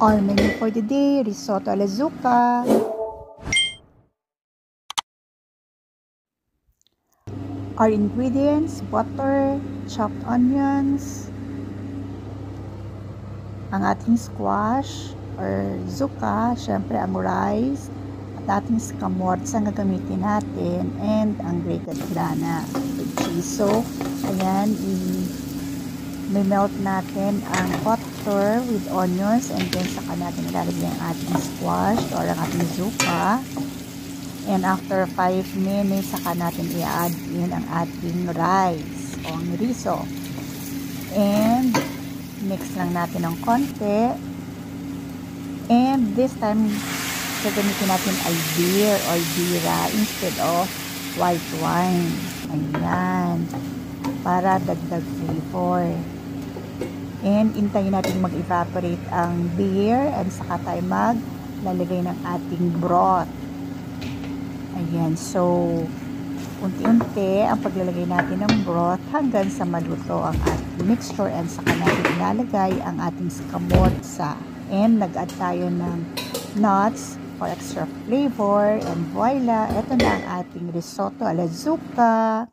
Our menu for the day, risotto alla zucca. Our ingredients, butter, chopped onions, ang ating squash or zucca, syempre ang rice, at ating scamorza ang gagamitin natin, and ang grated grana with cheese. So, ayan, i-melt natin ang butter with onions, and then saka natin ilalagay ang ating squash or ang ating zucca. And after 5 minutes, saka natin i-add in ang ating rice o ang riso. And mix lang natin ng konti. And this time, gagamitin natin ay beer or bira instead of white wine. Ayan. Para dagdag flavor. And intayin natin mag-evaporate ang beer and saka tayo maglalagay ng ating broth. Ayan, so unti-unti ang paglalagay natin ng broth hanggang sa maluto ang ating mixture, and saka natin ilalagay ang ating scamorza. And nag-add tayo ng nuts for extra flavor, and voila, ito na ang ating risotto alla zucca.